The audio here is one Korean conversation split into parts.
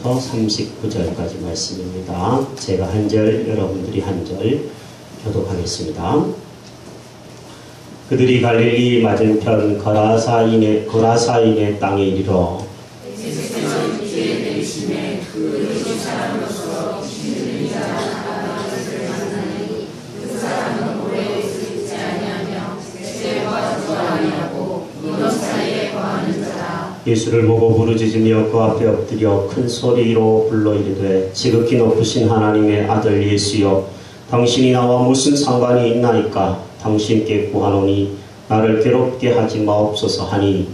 1절부터 39절까지 말씀입니다. 제가 한 절, 여러분들이 한 절 교독하겠습니다. 그들이 갈릴리 맞은편 거라사인의 땅에 이르러 예수를 보고 부르짖으며 그 앞에 엎드려 큰 소리로 불러 이르되 지극히 높으신 하나님의 아들 예수여, 당신이 나와 무슨 상관이 있나이까? 당신께 구하노니 나를 괴롭게 하지 마옵소서 하니,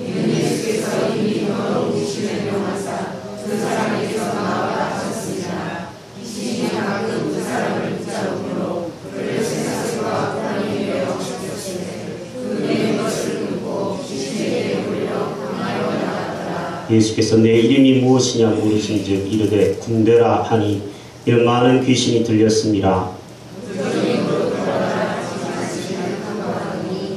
예수께서 이미 너로 귀신을 명하사 그 사람에게서 나와라 하셨으나 귀신이 가끔 그 사람을 붙잡으므로 그를 세사슬과 고라니에 매어 죽였으되 그의 것을 끊고 귀신에게 물려 강하여 나갔더라. 예수께서 내 이름이 무엇이냐 물으신즉 이르되 군대라 하니 이런 많은 귀신이 들렸습니다.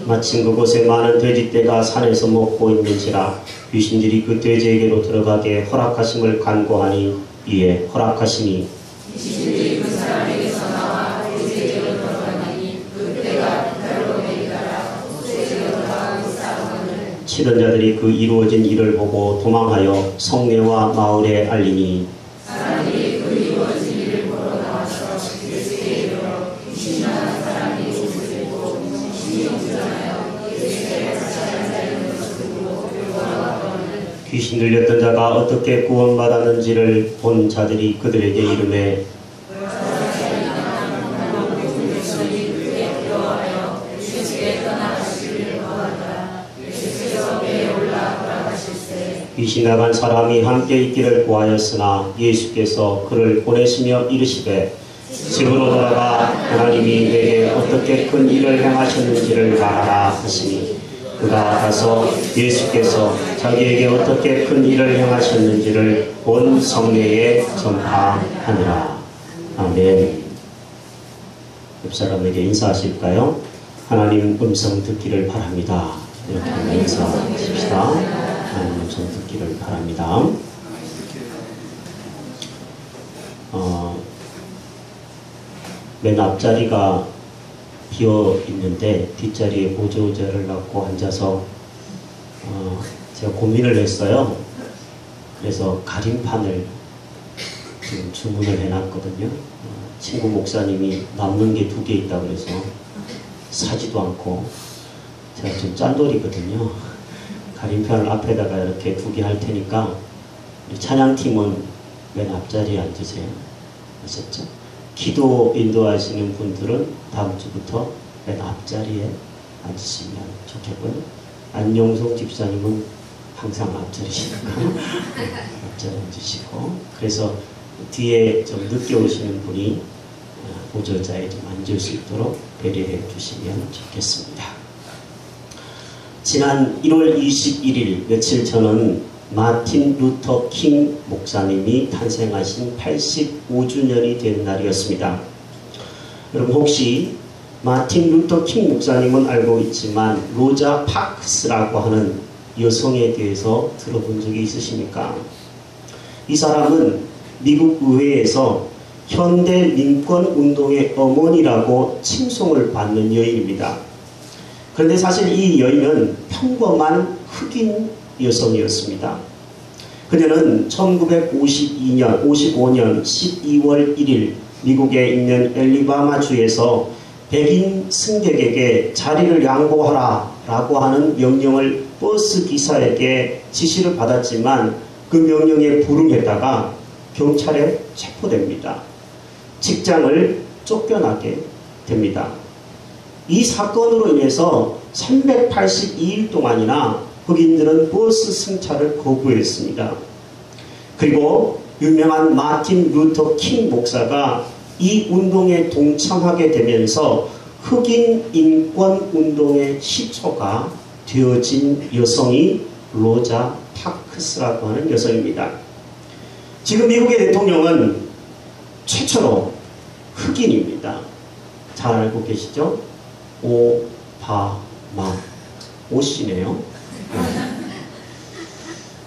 마침 그곳에 많은 돼지떼가 산에서 먹고 있는지라 귀신들이 그 돼지에게로 들어가게 허락하심을 간구하니 이에 허락하시니 귀신들이 그 사람에게서 나와 돼지에게로 들어가니 그 떼가 배로 내리다가 돼지에게로 들어가고 싸우거늘 치던 자들이 그 이루어진 일을 보고 도망하여 성내와 마을에 알리니 사람들이 그 이루어진 일을 보러 나와서 예수께 이르러 귀신 나간 사람이 죽으리고 귀신이 운전하여 예수께 같이 앉아 있는 것을 보고 보러가거늘 귀신 들렸던 자가 어떻게 구원받았는지를 본 자들이 그들에게 이르매 귀신 나간 사람이 함께 있기를 구하였으나 예수께서 그를 보내시며 이르시되 집으로 돌아가 하나님이 내게 어떻게 큰 일을 행하셨는지를 말하라 하시니 그가 가서 예수께서 자기에게 어떻게 큰 일을 행하셨는지를 온 성내에 전파하니라. 아멘. 옆 사람에게 인사하실까요? 하나님 음성 듣기를 바랍니다. 이렇게 인사하십시다. 하나님 음성 듣기를 바랍니다. 맨 앞자리가 비어 있는데 뒷자리에 보조자를 갖고 앉아서 제가 고민을 했어요. 그래서 가림판을 지금 주문을 해놨거든요. 친구 목사님이 남는 게 2개 있다 그래서 사지도 않고 제가 좀 짠돌이거든요. 가림판을 앞에다가 이렇게 2개 할 테니까 우리 찬양팀은 맨 앞자리에 앉으세요. 아셨죠? 기도 인도하시는 분들은 다음 주부터 맨 앞자리에 앉으시면 좋겠고요. 안용성 집사님은 항상 앞자리시니까 앞자리에 앉으시고, 그래서 뒤에 좀 늦게 오시는 분이 보조자에 좀 앉을 수 있도록 배려해 주시면 좋겠습니다. 지난 1월 21일 며칠 전은 마틴 루터 킹 목사님이 탄생하신 85주년이 된 날이었습니다. 여러분 혹시 마틴 루터 킹 목사님은 알고 있지만 로자 파크스라고 하는 여성에 대해서 들어본 적이 있으십니까? 이 사람은 미국 의회에서 현대 민권운동의 어머니라고 칭송을 받는 여인입니다. 그런데 사실 이 여인은 평범한 흑인 여성이었습니다. 그녀는 1955년 12월 1일 미국에 있는 엘리바마주에서 백인 승객에게 자리를 양보하라 라고 하는 명령을 버스 기사에게 지시를 받았지만 그 명령에 불응했다가 경찰에 체포됩니다. 직장을 쫓겨나게 됩니다. 이 사건으로 인해서 382일 동안이나 흑인들은 버스 승차를 거부했습니다. 그리고 유명한 마틴 루터 킹 목사가 이 운동에 동참하게 되면서 흑인 인권 운동의 시초가 되어진 여성이 로자 파크스라고 하는 여성입니다. 지금 미국의 대통령은 최초로 흑인입니다. 잘 알고 계시죠? 오바마. 오씨네요.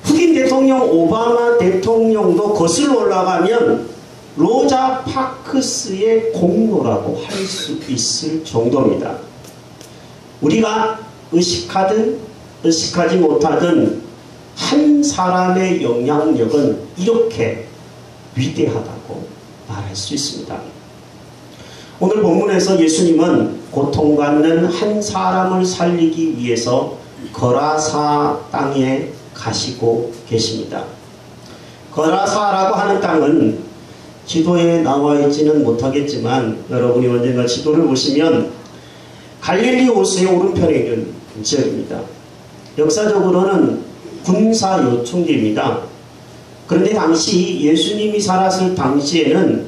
흑인 대통령 오바마 대통령도 거슬러 올라가면 로자 파크스의 공로라고 할 수 있을 정도입니다. 우리가 의식하든 의식하지 못하든 한 사람의 영향력은 이렇게 위대하다고 말할 수 있습니다. 오늘 본문에서 예수님은 고통받는 한 사람을 살리기 위해서 거라사 땅에 가시고 계십니다. 거라사라고 하는 땅은 지도에 나와 있지는 못하겠지만 여러분이 언젠가 지도를 보시면 갈릴리 호수의 오른편에 있는 지역입니다. 역사적으로는 군사 요충지입니다. 그런데 당시 예수님이 살았을 당시에는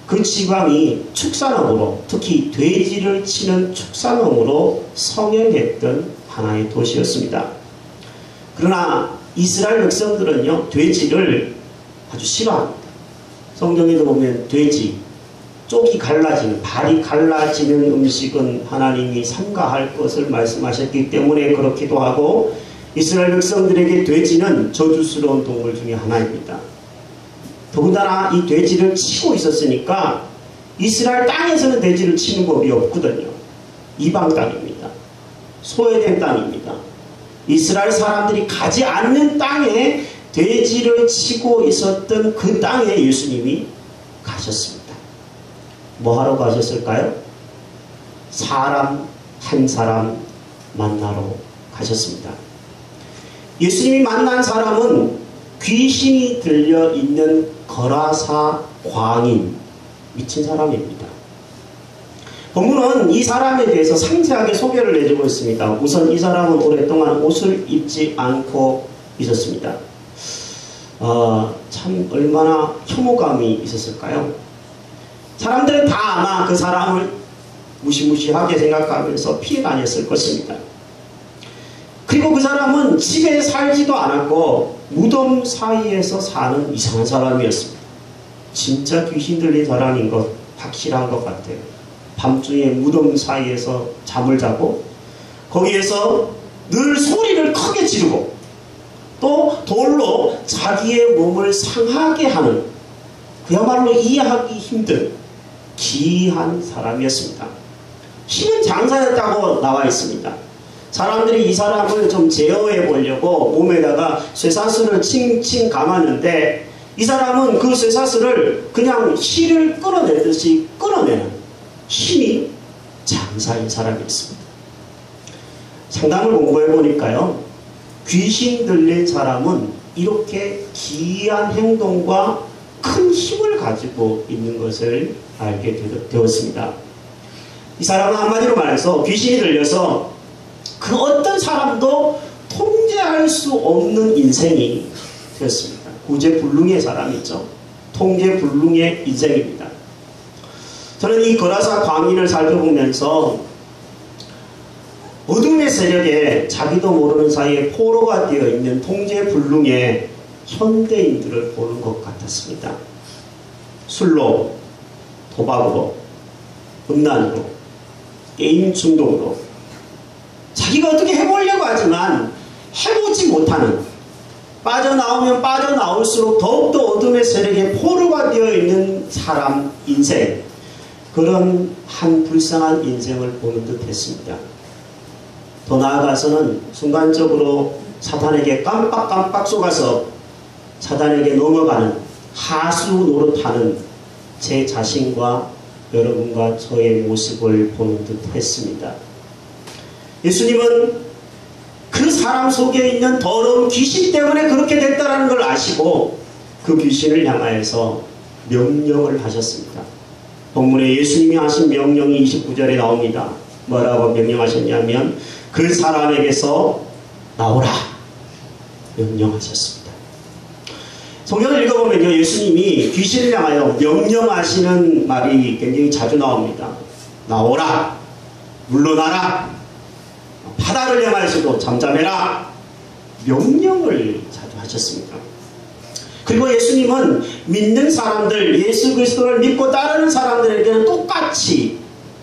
그 지방이 축산업으로, 특히 돼지를 치는 축산업으로 성행했던 하나의 도시였습니다. 그러나 이스라엘 백성들은요, 돼지를 아주 싫어합니다. 성경에도 보면 돼지, 쪽이 갈라지는, 발이 갈라지는 음식은 하나님이 삼가할 것을 말씀하셨기 때문에 그렇기도 하고, 이스라엘 백성들에게 돼지는 저주스러운 동물 중에 하나입니다. 더군다나 이 돼지를 치고 있었으니까 이스라엘 땅에서는 돼지를 치는 법이 없거든요. 이방 땅입니다. 소외된 땅입니다. 이스라엘 사람들이 가지 않는 땅에 돼지를 치고 있었던 그 땅에 예수님이 가셨습니다. 뭐 하러 가셨을까요? 사람 한 사람 만나러 가셨습니다. 예수님이 만난 사람은 귀신이 들려있는 거라사 광인, 미친 사람입니다. 본문은 이 사람에 대해서 상세하게 소개를 해주고 있습니다. 우선 이 사람은 오랫동안 옷을 입지 않고 있었습니다. 참 얼마나 혐오감이 있었을까요? 사람들은 다 아마 그 사람을 무시무시하게 생각하면서 피해 다녔을 것입니다. 그리고 그 사람은 집에 살지도 않았고 무덤 사이에서 사는 이상한 사람이었습니다. 진짜 귀신 들린 사람인 것 확실한 것 같아요. 밤중에 무덤 사이에서 잠을 자고 거기에서 늘 소리를 크게 지르고 또 돌로 자기의 몸을 상하게 하는, 그야말로 이해하기 힘든 기이한 사람이었습니다. 힘은 장사였다고 나와 있습니다. 사람들이 이 사람을 좀 제어해 보려고 몸에다가 쇠사슬을 칭칭 감았는데 이 사람은 그 쇠사슬을 그냥 실을 끌어내듯이 끌어내는 힘이 장사인 사람이었습니다. 상담을 공부해 보니까요, 귀신 들린 사람은 이렇게 기이한 행동과 큰 힘을 가지고 있는 것을 알게 되었습니다. 이 사람은 한마디로 말해서 귀신이 들려서 그 어떤 사람도 통제할 수 없는 인생이 되었습니다. 구제불능의 사람이죠. 통제불능의 인생입니다. 저는 이 거라사 광인을 살펴보면서 어둠의 세력에 자기도 모르는 사이에 포로가 되어 있는 통제불능의 현대인들을 보는 것 같았습니다. 술로, 도박으로, 음란으로, 게임 중독으로 자기가 어떻게 해보려고 하지만 해보지 못하는, 빠져나오면 빠져나올수록 더욱더 어둠의 세력에 포로가 되어 있는 사람 인생, 그런 한 불쌍한 인생을 보는 듯 했습니다. 더 나아가서는 순간적으로 사탄에게 깜빡깜빡 속아서 사탄에게 넘어가는, 하수 노릇하는 제 자신과 여러분과 저의 모습을 보는 듯 했습니다. 예수님은 그 사람 속에 있는 더러운 귀신 때문에 그렇게 됐다는 걸 아시고 그 귀신을 향하여서 명령을 하셨습니다. 본문에 예수님이 하신 명령이 29절에 나옵니다. 뭐라고 명령하셨냐면 그 사람에게서 나오라 명령하셨습니다. 성경을 읽어보면요, 예수님이 귀신을 향하여 명령하시는 말이 굉장히 자주 나옵니다. 나오라, 물러나라, 바다를 향하여서도 잠잠해라, 명령을 자주 하셨습니다. 그리고 예수님은 믿는 사람들, 예수 그리스도를 믿고 따르는 사람들에게는 똑같이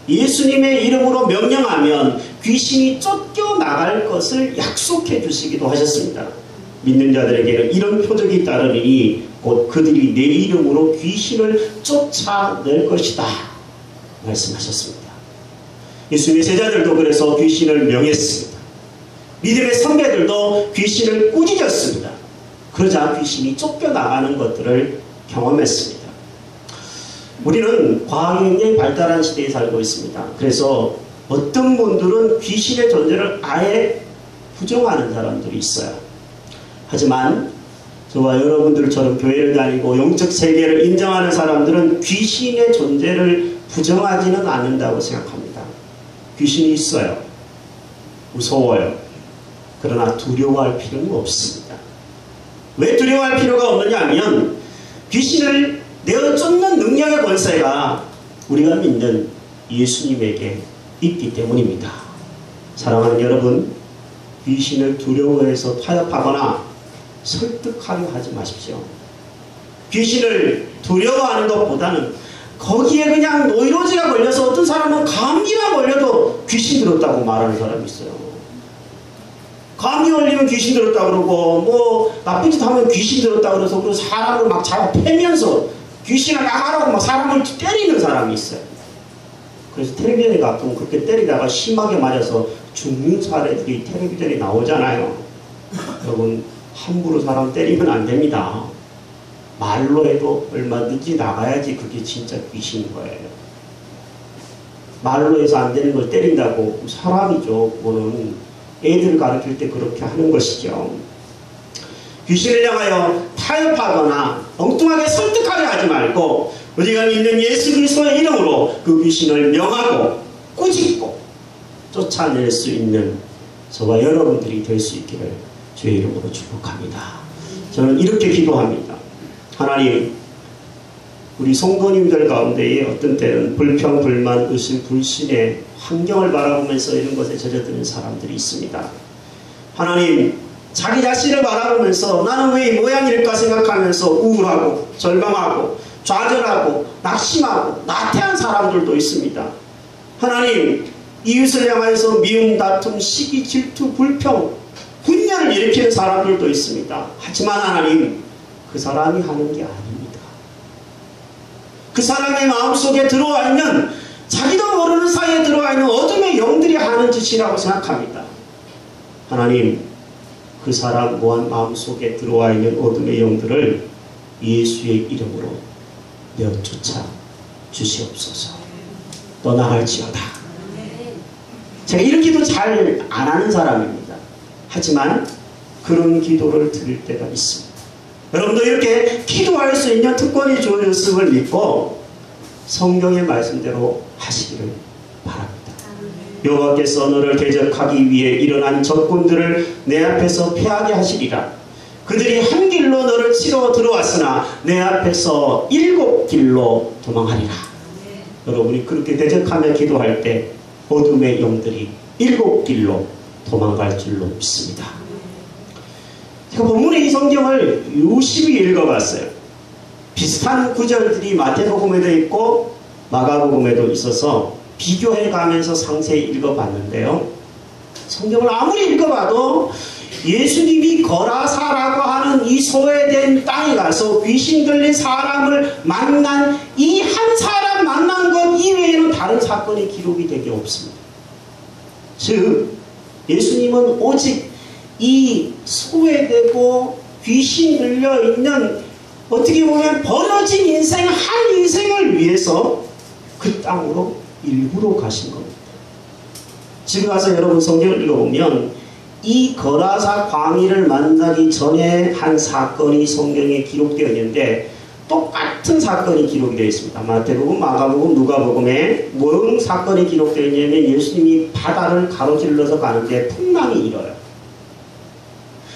예수님의 이름으로 명령하면 귀신이 쫓겨나갈 것을 약속해 주시기도 하셨습니다. 믿는 자들에게는 이런 표적이 따르니 곧 그들이 내 이름으로 귀신을 쫓아낼 것이다 말씀하셨습니다. 예수님의 제자들도 그래서 귀신을 명했습니다. 믿음의 선배들도 귀신을 꾸짖었습니다. 그러자 귀신이 쫓겨나가는 것들을 경험했습니다. 우리는 과학이 굉장히 발달한 시대에 살고 있습니다. 그래서 어떤 분들은 귀신의 존재를 아예 부정하는 사람들이 있어요. 하지만 저와 여러분들처럼 교회를 다니고 영적 세계를 인정하는 사람들은 귀신의 존재를 부정하지는 않는다고 생각합니다. 귀신이 있어요. 무서워요. 그러나 두려워할 필요는 없습니다. 왜 두려워할 필요가 없느냐 하면 귀신을 내어 쫓는 능력의 권세가 우리가 믿는 예수님에게 있기 때문입니다. 사랑하는 여러분, 귀신을 두려워해서 타협하거나 설득하려 하지 마십시오. 귀신을 두려워하는 것보다는 거기에 그냥 노이로제가 걸려서 어떤 사람은 감기가 걸려도 귀신 들었다고 말하는 사람이 있어요. 감기 걸리면 귀신 들었다고 그러고 뭐 나쁜 짓 하면 귀신 들었다고 그래서 그리고 사람을 막 잡아 패면서 귀신을 나가라고 막 사람을 때리는 사람이 있어요. 그래서 텔레비전에 가끔 그렇게 때리다가 심하게 맞아서 죽는 사례들이 텔레비전에 나오잖아요. 여러분 함부로 사람 때리면 안 됩니다. 말로 해도 얼마든지 나가야지 그게 진짜 귀신인 거예요. 말로 해서 안 되는 걸 때린다고 사람이죠. 그거는 애들 가르칠 때 그렇게 하는 것이죠. 귀신을 향하여 타협하거나 엉뚱하게 설득하려 하지 말고 우리가 믿는 예수 그리스도의 이름으로 그 귀신을 명하고 꾸짖고 쫓아낼 수 있는 저와 여러분들이 될 수 있기를 주의 이름으로 축복합니다. 저는 이렇게 기도합니다. 하나님, 우리 성도님들 가운데에 어떤 때는 불평, 불만, 의심, 불신의 환경을 바라보면서 이런 것에 젖어드는 사람들이 있습니다. 하나님, 자기 자신을 바라보면서 나는 왜 이 모양일까 생각하면서 우울하고 절망하고 좌절하고 낙심하고 나태한 사람들도 있습니다. 하나님, 이웃을 향하여서 미움, 다툼, 시기, 질투, 불평, 분열을 일으키는 사람들도 있습니다. 하지만 하나님, 그 사람이 하는 게 아닙니다. 그 사람의 마음속에 들어와 있는 자기도 모르는 사이에 들어와 있는 어둠의 영들이 하는 짓이라고 생각합니다. 하나님, 그 사람 마음속에 들어와 있는 어둠의 영들을 예수의 이름으로 내어 쫓아 주시옵소서. 떠나갈지어다. 제가 이런 기도 잘 안 하는 사람입니다. 하지만 그런 기도를 드릴 때가 있습니다. 여러분도 이렇게 기도할 수 있는 특권이 주어졌음을 믿고 성경의 말씀대로 하시기를 바랍니다. 여호와께서 너를 대적하기 위해 일어난 적군들을 내 앞에서 패하게 하시리라. 그들이 한 길로 너를 치러 들어왔으나 내 앞에서 7길로 도망하리라. 여러분이 그렇게 대적하며 기도할 때 어둠의 영들이 7길로 도망갈 줄로 믿습니다. 제가 본문의 이 성경을 유심히 읽어봤어요. 비슷한 구절들이 마태복음에도 있고 마가복음에도 있어서 비교해 가면서 상세히 읽어봤는데요. 성경을 아무리 읽어봐도 예수님이 거라사라고 하는 이 소외된 땅에 가서 귀신 들린 사람을 만난 이 한 사람 만난 것 이외에는 다른 사건이 기록이 되게 없습니다. 즉 예수님은 오직 이 소외되고 귀신 들려있는 어떻게 보면 버려진 인생 한 인생을 위해서 그 땅으로 일부러 가신 겁니다. 지금 가서 여러분 성경을 읽어보면 이 거라사 광희를 만나기 전에 한 사건이 성경에 기록되어 있는데 똑같은 사건이 기록이 되어 있습니다. 마태복음, 마가복음, 누가복음에 무슨 사건이 기록되어 있냐면 예수님이 바다를 가로질러서 가는데 풍랑이 일어요.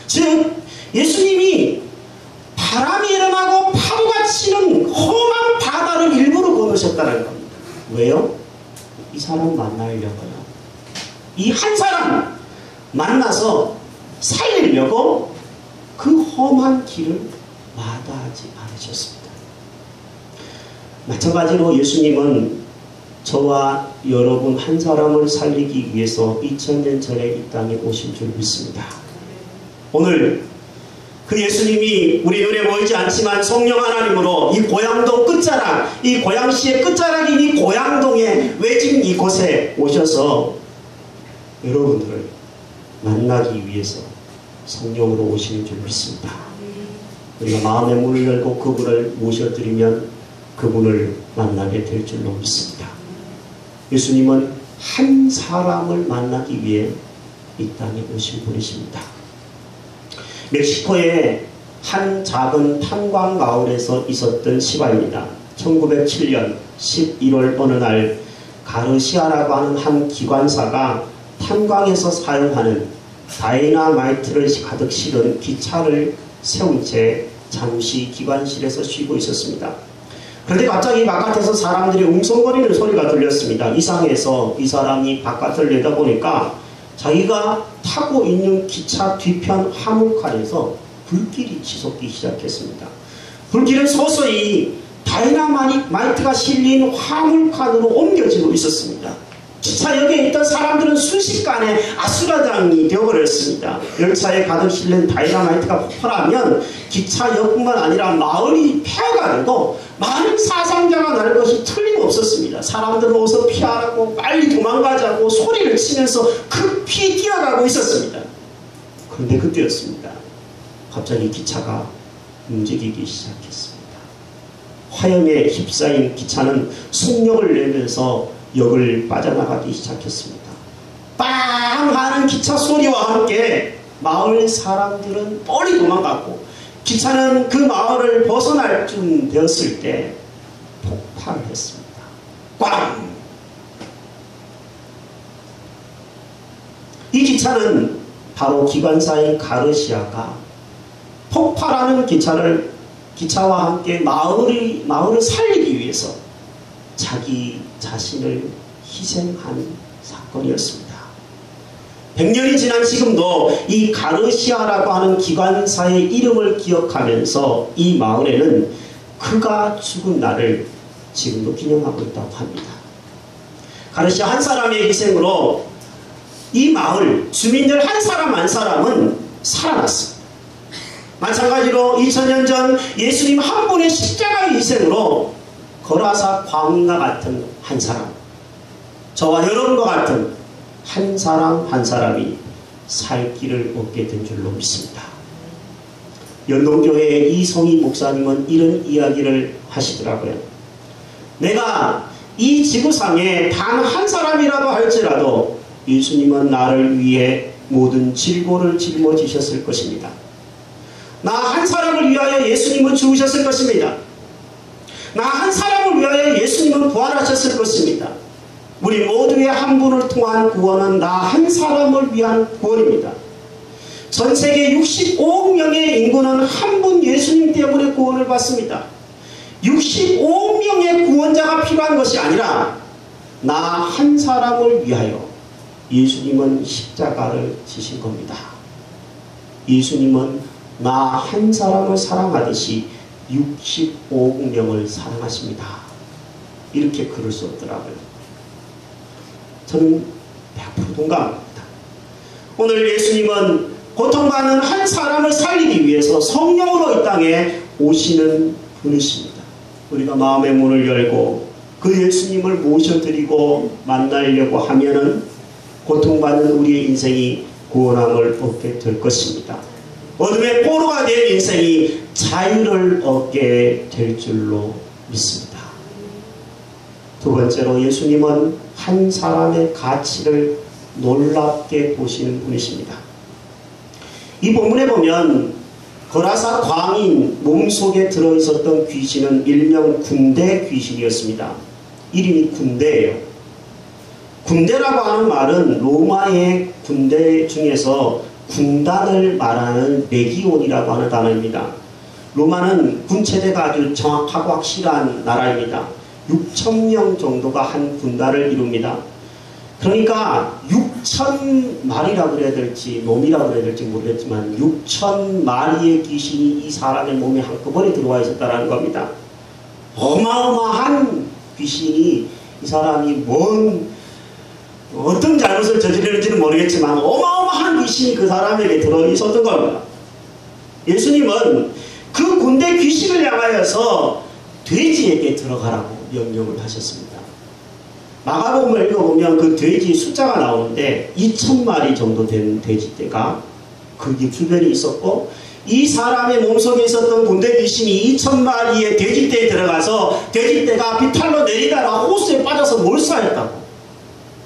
즉 예수님이 바람이 일어나고 파도가 치는 험한 바다를 일부러 건너셨다는 겁니다. 왜요? 이 사람 만나려고요. 이 한 사람 만나서 살리려고 그 험한 길을 마다하지 않으셨습니다. 마찬가지로 예수님은 저와 여러분 한 사람을 살리기 위해서 2000년 전에 이 땅에 오신 줄 믿습니다. 오늘 그 예수님이 우리 눈에 보이지 않지만 성령 하나님으로 이 고향동 끝자락, 이 고양시의 끝자락인 이 고향동에 외진 이곳에 오셔서 여러분들을 만나기 위해서 성령으로 오시는 줄 믿습니다. 우리가 마음의 문을 열고 그분을 모셔드리면 그분을 만나게 될 줄로 믿습니다. 예수님은 한 사람을 만나기 위해 이 땅에 오신 분이십니다. 멕시코의 한 작은 탄광 마을에서 있었던 시바입니다. 1907년 11월 어느 날 가르시아라고 하는 한 기관사가 탄광에서 사용하는 다이나마이트를 가득 실은 기차를 세운 채 잠시 기관실에서 쉬고 있었습니다. 그런데 갑자기 바깥에서 사람들이 웅성거리는 소리가 들렸습니다. 이상해서 이 사람이 바깥을 내다보니까 자기가 타고 있는 기차 뒤편 화물칸에서 불길이 치솟기 시작했습니다. 불길은 서서히 다이나마이트가 실린 화물칸으로 옮겨지고 있었습니다. 기차역에 있던 사람들은 순식간에 아수라장이 되어버렸습니다. 열차에 가득 실린 다이나마이트가 폭발하면 기차역뿐만 아니라 마을이 폐허가 되고 많은 사상자가 날 것이 틀림없었습니다. 사람들은 어서 피하라고 빨리 도망가자고 소리를 치면서 급히 뛰어가고 있었습니다. 그런데 그때였습니다. 갑자기 기차가 움직이기 시작했습니다. 화염에 휩싸인 기차는 속력을 내면서 역을 빠져나가기 시작했습니다. 빵 하는 기차 소리와 함께 마을 사람들은 빨리 도망갔고 기차는 그 마을을 벗어날 쯤 되었을 때 폭발을 했습니다. 꽝! 이 기차는 바로 기관사인 가르시아가 폭발하는 기차와 함께 마을을 살리기 위해서 자기 자신을 희생한 사건이었습니다. 100년이 지난 지금도 이 가르시아라고 하는 기관사의 이름을 기억하면서 이 마을에는 그가 죽은 날을 지금도 기념하고 있다고 합니다. 가르시아 한 사람의 희생으로 이 마을 주민들 한 사람 한 사람은 살아났습니다. 마찬가지로 2000년 전 예수님 한 분의 십자가의 희생으로 거라사 광인과 같은 한 사람, 저와 여러분과 같은 한 사람 한 사람이 살 길을 얻게 된 줄로 믿습니다. 연동교회의 이성희 목사님은 이런 이야기를 하시더라고요. 내가 이 지구상에 단 한 사람이라도 할지라도 예수님은 나를 위해 모든 질고를 짊어지셨을 것입니다. 나 한 사람을 위하여 예수님은 죽으셨을 것입니다. 나 한 사람을 위하여 예수님은 부활하셨을 것입니다. 우리 모두의 한 분을 통한 구원은 나 한 사람을 위한 구원입니다. 전 세계 65억 명의 인구는 한 분 예수님 때문에 구원을 받습니다. 65억 명의 구원자가 필요한 것이 아니라 나 한 사람을 위하여 예수님은 십자가를 지신 겁니다. 예수님은 나 한 사람을 사랑하듯이 65억 명을 사랑하십니다. 이렇게 글을 썼더라고요. 저는 100% 동감합니다. 오늘 예수님은 고통받는 한 사람을 살리기 위해서 성령으로 이 땅에 오시는 분이십니다. 우리가 마음의 문을 열고 그 예수님을 모셔드리고 만나려고 하면은 고통받는 우리의 인생이 구원함을 얻게 될 것입니다. 어둠의 포로가 된 인생이 자유를 얻게 될 줄로 믿습니다. 두 번째로 예수님은 한 사람의 가치를 놀랍게 보시는 분이십니다. 이 본문에 보면 거라사 광인 몸속에 들어있었던 귀신은 일명 군대 귀신이었습니다. 이름이 군대예요. 군대라고 하는 말은 로마의 군대 중에서 군단을 말하는 레기온이라고 하는 단어입니다. 로마는 군체대가 아주 정확하고 확실한 나라입니다. 6,000명 정도가 한 군단을 이룹니다. 그러니까 6,000마리라고 그래야 될지 놈이라고 그래야 될지 모르겠지만 6,000마리의 귀신이 이 사람의 몸에 한꺼번에 들어와 있었다는 겁니다. 어마어마한 귀신이 이 사람이 어떤 잘못을 저지르는지는 모르겠지만 어마어마한 귀신이 그 사람에게 들어있었던 겁니다. 예수님은 그 군대 귀신을 향하여서 돼지에게 들어가라고 명령을 하셨습니다. 마가복음을 읽어보면 그 돼지 숫자가 나오는데 2,000마리 정도 되는 돼지떼가 거기 주변에 있었고, 이 사람의 몸속에 있었던 군대 귀신이 2,000마리의 돼지떼에 들어가서 돼지떼가 비탈로 내리다가 호수에 빠져서 몰사했다고.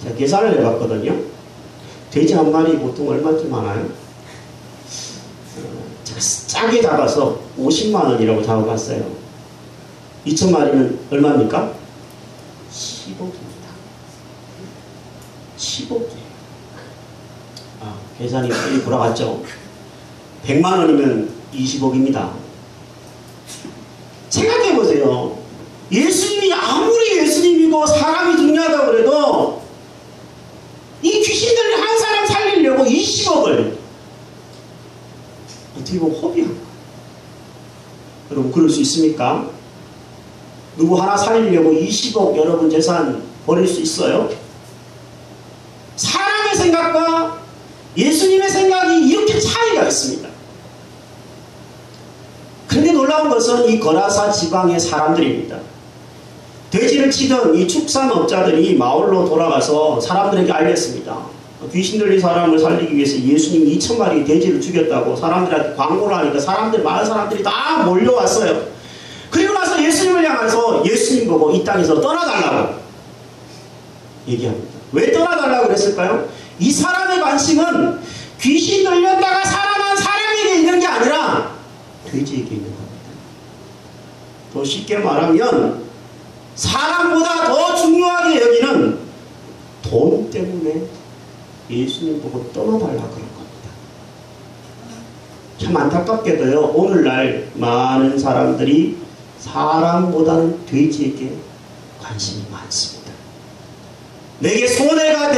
제가 계산을 해봤거든요. 돼지 한 마리 보통 얼마쯤 하나요? 제가 짜게 잡아서 50만원이라고 잡아봤어요. 2,000마리는 얼마입니까? 10억입니다. 10억이에요. 계산이 빨리 돌아갔죠. 100만원이면 20억입니다. 생각해보세요. 예수님이 아무리 예수님이고 사람이 중요하다고 그래도 이 귀신들을 한 사람 살리려고 20억을 어떻게 보면 허비한 거예요. 여러분 그럴 수 있습니까? 누구 하나 살리려고 20억 여러분 재산 버릴 수 있어요? 사람의 생각과 예수님의 생각이 이렇게 차이가 있습니다. 그런데 놀라운 것은 이 거라사 지방의 사람들입니다. 돼지를 치던 이 축산업자들이 마을로 돌아가서 사람들에게 알렸습니다. 귀신 들린 사람을 살리기 위해서 예수님이 2,000마리 돼지를 죽였다고 사람들한테 광고를 하니까 마을 사람들이 다 몰려왔어요. 그리고 나서 예수님을 향해서 예수님 보고 이 땅에서 떠나달라고 얘기합니다. 왜 떠나달라고 그랬을까요? 이 사람의 관심은 귀신 들렸다가 살아난 사람에게 있는 게 아니라 돼지에게 있는 겁니다. 더 쉽게 말하면 사람보다 더 중요하게 여기는 돈 때문에 예수님 보고 떠나달라 그런 겁니다. 참 안타깝게도요, 오늘날 많은 사람들이 사람보다는 돼지에게 관심이 많습니다. 내게 손해가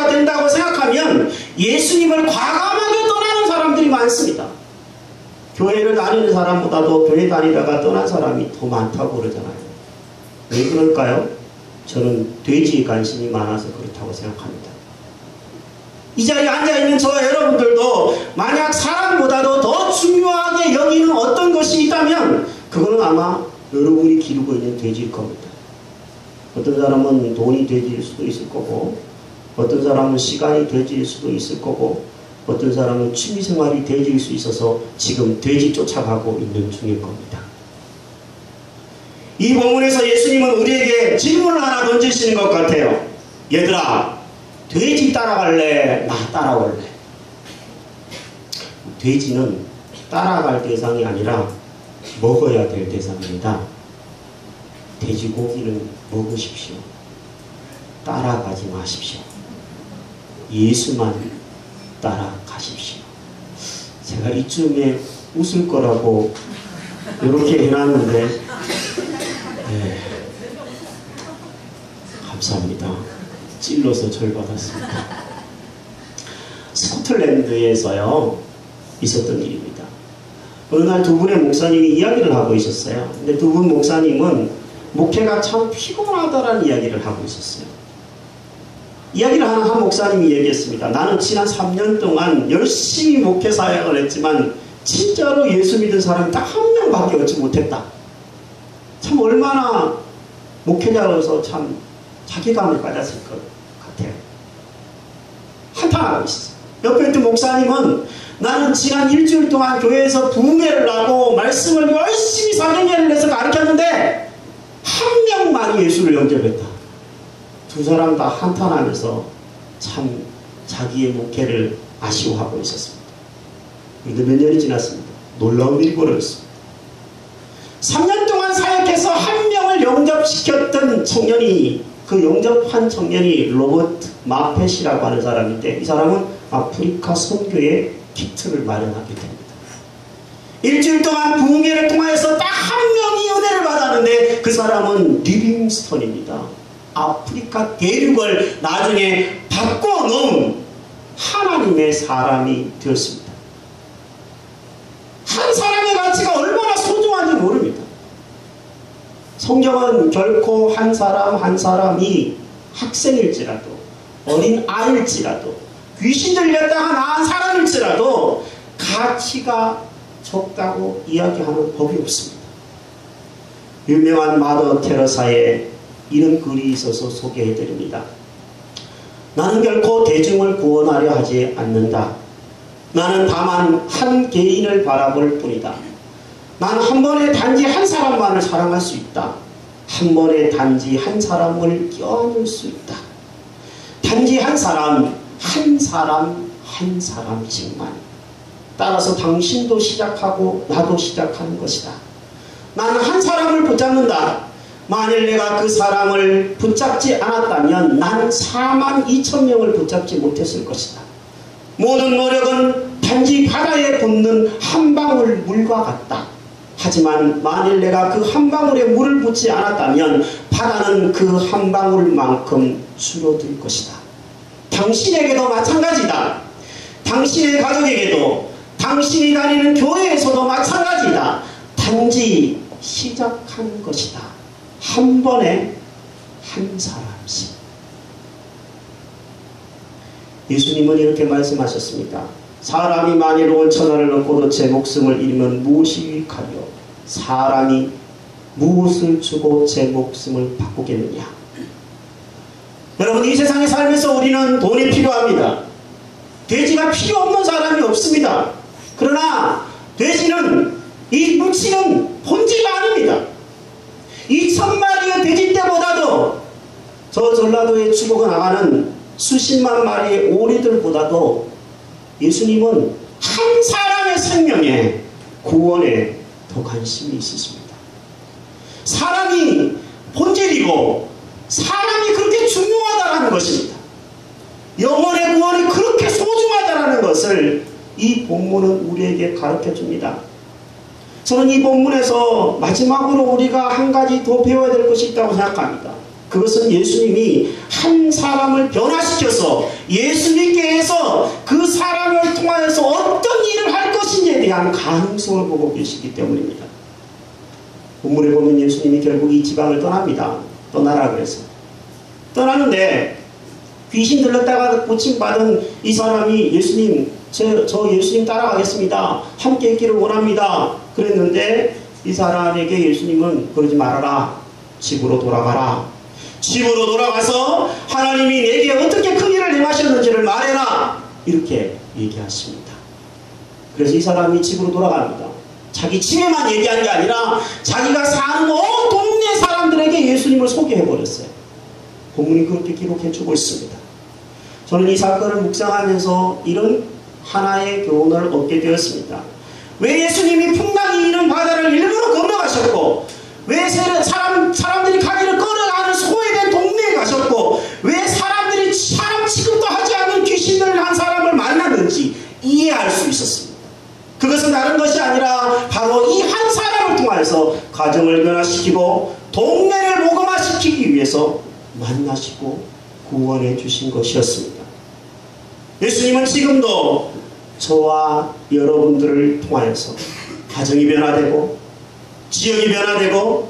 된다고 생각하면 예수님을 과감하게 떠나는 사람들이 많습니다. 교회를 다니는 사람보다도 교회 다니다가 떠난 사람이 더 많다고 그러잖아요. 왜 그럴까요? 저는 돼지에 관심이 많아서 그렇다고 생각합니다. 이 자리에 앉아있는 저와 여러분들도 만약 사람보다도 더 중요하게 여기는 어떤 것이 있다면 그거는 아마 여러분이 기르고 있는 돼지일 겁니다. 어떤 사람은 돈이 돼지일 수도 있을 거고, 어떤 사람은 시간이 돼지일 수도 있을 거고, 어떤 사람은 취미생활이 돼지일 수 있어서 지금 돼지 쫓아가고 있는 중일 겁니다. 이 본문에서 예수님은 우리에게 질문을 하나 던지시는 것 같아요. 얘들아, 돼지 따라갈래? 나 따라올래? 돼지는 따라갈 대상이 아니라 먹어야 될 대상입니다. 돼지고기는 먹으십시오. 따라가지 마십시오. 예수만 따라가십시오. 제가 이쯤에 웃을 거라고 이렇게 해놨는데 네, 감사합니다. 찔러서 절 받았습니다. 스코틀랜드에서요 있었던 일입니다. 어느 날 두 분의 목사님이 이야기를 하고 있었어요. 근데 두 분 목사님은 목회가 참 피곤하다라는 이야기를 하고 있었어요. 이야기를 하는 한 목사님이 얘기했습니다. 나는 지난 3년 동안 열심히 목회 사역을 했지만 진짜로 예수 믿은 사람이 딱 한 명밖에 얻지 못했다. 참 얼마나 목회자로서 참 자괴감에 빠졌을 것 같아요. 한탄하고 있어요. 옆에 있던 목사님은 나는 지난 일주일 동안 교회에서 부흥회를 하고 말씀을 열심히 4년을 해서 가르쳤는데 한 명만이 예수를 영접했다. 두 사람 다 한탄하면서 참 자기의 목회를 아쉬워하고 있었습니다. 그런데 몇 년이 지났습니다. 놀라운 일이 벌어졌습니다. 3년 동안 사역해서 한 명을 영접시켰던 청년이, 그 영접한 청년이 로버트 마펫이라고 하는 사람인데, 이 사람은 아프리카 선교에 키트를 마련하게 됩니다. 일주일 동안 부흥회를 통하여서 딱 한 명이 은혜를 받았는데 그 사람은 리빙스턴입니다. 아프리카 대륙을 나중에 바꿔놓은 하나님의 사람이 되었습니다. 한 사람의 가치가 얼마나 소중한지 모릅니다. 성경은 결코 한 사람 한 사람이 학생일지라도 어린 아이일지라도 귀신 들렸다가 나은 사람일지라도 가치가 적다고 이야기하는 법이 없습니다. 유명한 마더 테레사의 이런 글이 있어서 소개해드립니다. 나는 결코 대중을 구원하려 하지 않는다. 나는 다만 한 개인을 바라볼 뿐이다. 나는 한 번에 단지 한 사람만을 사랑할 수 있다. 한 번에 단지 한 사람을 껴안을 수 있다. 단지 한 사람, 한 사람씩만. 따라서 당신도 시작하고 나도 시작하는 것이다. 나는 한 사람을 붙잡는다. 만일 내가 그 사람을 붙잡지 않았다면 난 42,000명을 붙잡지 못했을 것이다. 모든 노력은 단지 바다에 붓는 한 방울 물과 같다. 하지만 만일 내가 그 한 방울에 물을 붓지 않았다면 바다는 그 한 방울만큼 줄어들 것이다. 당신에게도 마찬가지다. 당신의 가족에게도, 당신이 다니는 교회에서도 마찬가지다. 단지 시작하는 것이다. 한 번에 한 사람씩. 예수님은 이렇게 말씀하셨습니다. 사람이 만일 온 천하를 얻고도 제 목숨을 잃으면 무엇이 유익하려? 사람이 무엇을 주고 제 목숨을 바꾸겠느냐? 여러분, 이 세상에 살면서 우리는 돈이 필요합니다. 돼지가 필요 없는 사람이 없습니다. 그러나 돼지는, 이 묻히는 본질이 아닙니다. 2,000마리의 돼지 떼보다도 저 전라도에 죽어 나가는 수십만 마리의 오리들보다도 예수님은 한 사람의 생명에, 구원에 더 관심이 있으십니다. 사람이 본질이고 사람이 그렇게 중요하다는 것입니다. 영혼의 구원이 그렇게 소중하다는 것을 이 본문은 우리에게 가르쳐줍니다. 저는 이 본문에서 마지막으로 우리가 한 가지 더 배워야 될 것이 있다고 생각합니다. 그것은 예수님이 한 사람을 변화시켜서 예수님께 해서 그 사람을 통하여서 어떤 일을 할 것인지에 대한 가능성을 보고 계시기 때문입니다. 본문에 보면 예수님이 결국 이 지방을 떠납니다. 떠나라 그래서. 떠나는데 귀신 들렸다가 고침받은 이 사람이 예수님, 저 예수님 따라가겠습니다. 함께 있기를 원합니다. 그랬는데 이 사람에게 예수님은 그러지 말아라. 집으로 돌아가라. 집으로 돌아가서 하나님이 내게 어떻게 큰 일을 행하셨는지를 말해라. 이렇게 얘기하십니다. 그래서 이 사람이 집으로 돌아갑니다. 자기 집에만 얘기한 게 아니라 자기가 사는 온 동네 사람들에게 예수님을 소개해버렸어요. 본문이 그렇게 기록해주고 있습니다. 저는 이 사건을 묵상하면서 이런 하나의 교훈을 얻게 되었습니다. 왜 예수님이 풍랑이 이는 바다를 일부러 건너가셨고, 왜 사람들이 가기를 꺼려하는 소외된 동네에 가셨고, 왜 사람들이 사람 취급도 하지 않는 귀신을 한 사람을 만났는지 이해할 수 있었습니다. 그것은 다른 것이 아니라 바로 이 한 사람을 통해서 가정을 변화시키고 동네를 복음화시키기 위해서 만나시고 구원해 주신 것이었습니다. 예수님은 지금도 저와 여러분들을 통하여서 가정이 변화되고 지역이 변화되고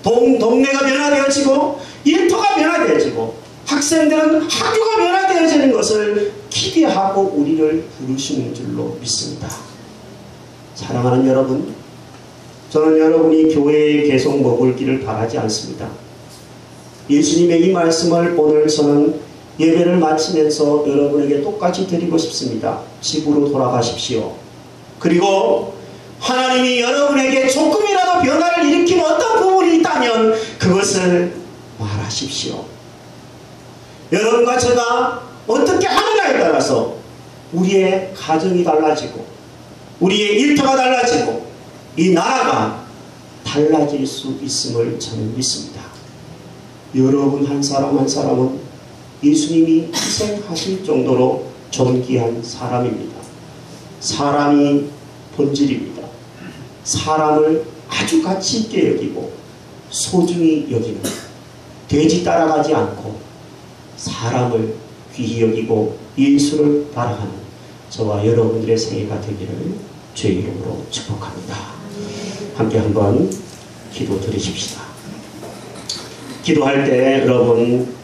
동네가 변화되어지고 일터가 변화되어지고 학생들은 학교가 변화되어지는 것을 기대하고 우리를 부르시는 줄로 믿습니다. 사랑하는 여러분, 저는 여러분이 교회에 계속 머물기를 바라지 않습니다. 예수님의 이 말씀을 오늘 저는 예배를 마치면서 여러분에게 똑같이 드리고 싶습니다. 집으로 돌아가십시오. 그리고 하나님이 여러분에게 조금이라도 변화를 일으키는 어떤 부분이 있다면 그것을 말하십시오. 여러분과 제가 어떻게 하느냐에 따라서 우리의 가정이 달라지고 우리의 일터가 달라지고 이 나라가 달라질 수 있음을 저는 믿습니다. 여러분 한 사람 한 사람은 예수님이 희생하실 정도로 존귀한 사람입니다. 사람이 본질입니다. 사람을 아주 가치 있게 여기고 소중히 여기는, 돼지 따라가지 않고 사람을 귀히 여기고 예수를 따라가는 저와 여러분들의 생애가 되기를 주의 이름으로 축복합니다. 함께 한번 기도 드리십시다. 기도할 때 여러분